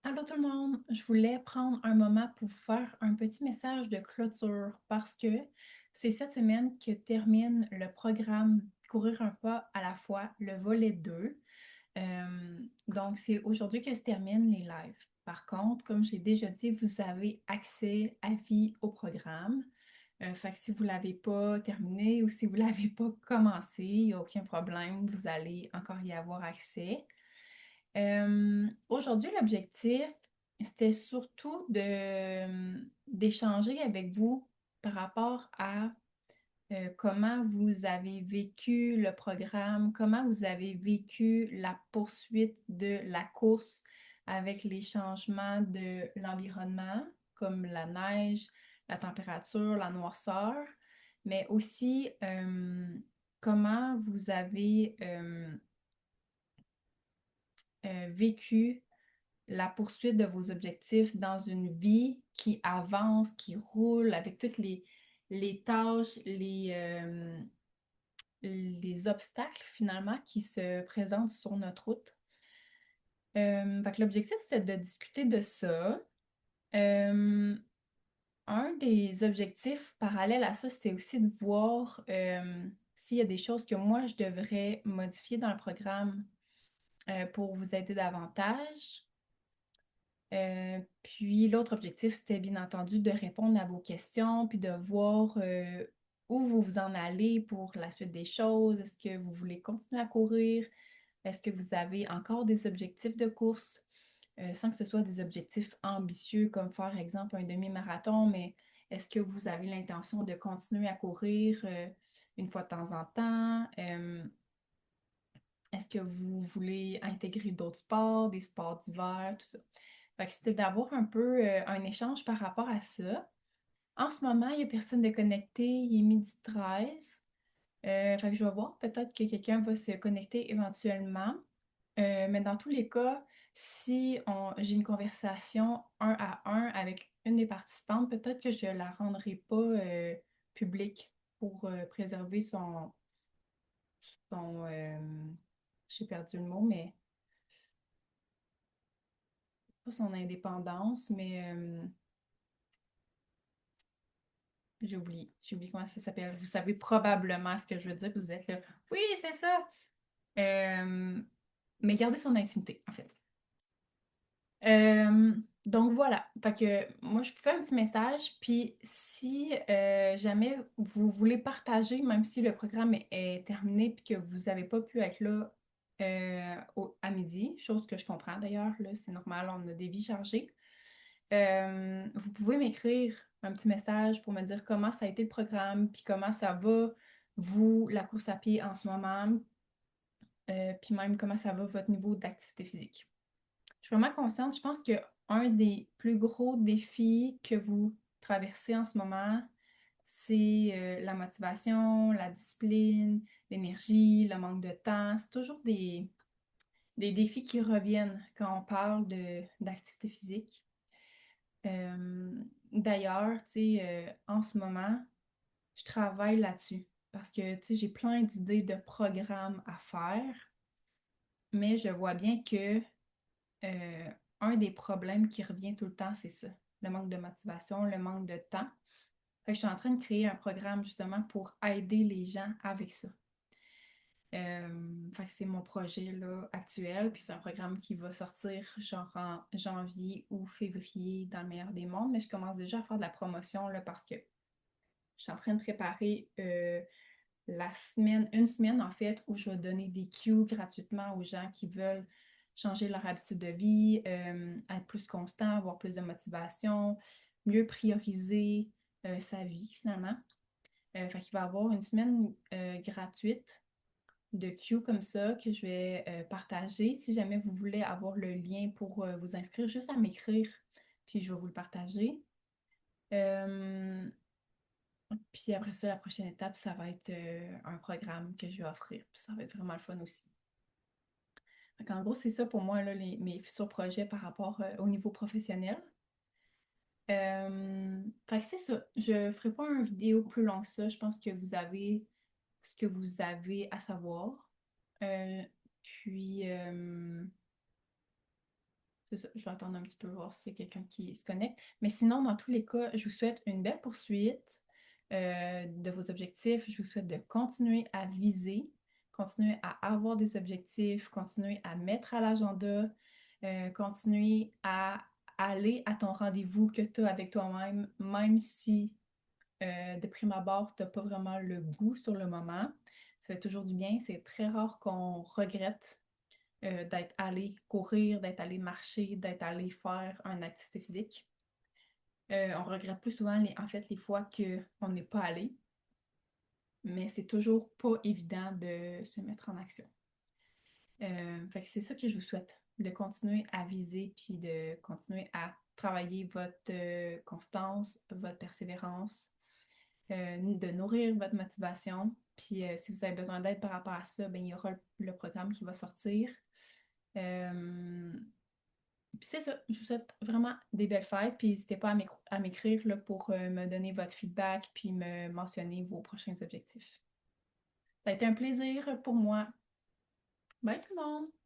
Allô tout le monde, je voulais prendre un moment pour vous faire un petit message de clôture parce que c'est cette semaine que termine le programme Courir un pas à la fois, le volet 2. Donc c'est aujourd'hui que se terminent les lives. Par contre, comme j'ai déjà dit, vous avez accès à vie au programme. Fait que si vous ne l'avez pas terminé ou si vous ne l'avez pas commencé, il n'y a aucun problème, vous allez encore y avoir accès. Aujourd'hui, l'objectif, c'était surtout d'échanger avec vous par rapport à comment vous avez vécu le programme, comment vous avez vécu la poursuite de la course avec les changements de l'environnement, comme la neige, la température, la noirceur, mais aussi comment vous avez vécu la poursuite de vos objectifs dans une vie qui avance, qui roule avec toutes les tâches, les obstacles finalement qui se présentent sur notre route. Fait que l'objectif, c'est de discuter de ça. Euh, un des objectifs parallèles à ça, c'est aussi de voir s'il y a des choses que moi, je devrais modifier dans le programme pour vous aider davantage. Puis l'autre objectif, c'était bien entendu de répondre à vos questions, puis de voir où vous vous en allez pour la suite des choses. Est-ce que vous voulez continuer à courir? Est-ce que vous avez encore des objectifs de course, sans que ce soit des objectifs ambitieux comme faire, exemple, un demi-marathon, mais est-ce que vous avez l'intention de continuer à courir une fois de temps en temps? Est-ce que vous voulez intégrer d'autres sports, des sports d'hiver, tout ça? Fait que c'était d'avoir un peu un échange par rapport à ça. En ce moment, il n'y a personne de connecté, il est 12h13. Fait que je vais voir, peut-être que quelqu'un va se connecter éventuellement. Mais dans tous les cas, si j'ai une conversation un à un avec une des participantes, peut-être que je ne la rendrai pas publique pour préserver son j'ai perdu le mot, mais pas son indépendance, mais j'ai oublié comment ça s'appelle. Vous savez probablement ce que je veux dire, vous êtes là. Oui, c'est ça! Euh, mais garder son intimité, en fait. Donc voilà, fait que moi je vous fais un petit message, puis si jamais vous voulez partager, même si le programme est terminé puis que vous n'avez pas pu être là à midi, chose que je comprends d'ailleurs, là c'est normal, on a des vies chargées. Vous pouvez m'écrire un petit message pour me dire comment ça a été le programme, puis comment ça va, vous, la course à pied en ce moment, puis même comment ça va votre niveau d'activité physique. Je suis vraiment consciente, je pense que un des plus gros défis que vous traversez en ce moment, c'est la motivation, la discipline, l'énergie, le manque de temps. C'est toujours des défis qui reviennent quand on parle d'activité physique. Euh, D'ailleurs, tu sais, en ce moment, je travaille là-dessus parce que, tu sais, j'ai plein d'idées de programmes à faire, mais je vois bien que euh, un des problèmes qui revient tout le temps, c'est ça, le manque de motivation, le manque de temps. Fait que je suis en train de créer un programme justement pour aider les gens avec ça. Fait que c'est mon projet là, actuel, puis c'est un programme qui va sortir genre en janvier ou février dans le meilleur des mondes, mais je commence déjà à faire de la promotion là, parce que je suis en train de préparer une semaine en fait, où je vais donner des cues gratuitement aux gens qui veulent changer leur habitude de vie, être plus constant, avoir plus de motivation, mieux prioriser sa vie finalement. Fait qu'il va y avoir une semaine gratuite de cues comme ça que je vais partager. Si jamais vous voulez avoir le lien pour vous inscrire, juste à m'écrire, puis je vais vous le partager. Euh, Puis après ça, la prochaine étape, ça va être un programme que je vais offrir. Puis ça va être vraiment le fun aussi. Donc, en gros, c'est ça pour moi, là, mes futurs projets par rapport au niveau professionnel. Fait que c'est ça. Je ne ferai pas une vidéo plus longue que ça. Je pense que vous avez ce que vous avez à savoir. Puis, c'est ça, je vais attendre un petit peu voir s'il y a quelqu'un qui se connecte. Mais sinon, dans tous les cas, je vous souhaite une belle poursuite de vos objectifs. Je vous souhaite de continuer à viser, continuer à avoir des objectifs, continuer à mettre à l'agenda, continuer à aller à ton rendez-vous que tu as avec toi-même, même si de prime abord, tu n'as pas vraiment le goût sur le moment. Ça fait toujours du bien. C'est très rare qu'on regrette d'être allé courir, d'être allé marcher, d'être allé faire une activité physique. On regrette plus souvent, en fait, les fois qu'on n'est pas allé, mais c'est toujours pas évident de se mettre en action. Fait que c'est ça que je vous souhaite, de continuer à viser puis de continuer à travailler votre constance, votre persévérance, de nourrir votre motivation. Puis si vous avez besoin d'aide par rapport à ça, ben, il y aura le programme qui va sortir. Euh, Puis c'est ça, je vous souhaite vraiment des belles fêtes, puis n'hésitez pas à m'écrire là, pour me donner votre feedback, puis me mentionner vos prochains objectifs. Ça a été un plaisir pour moi. Bye tout le monde!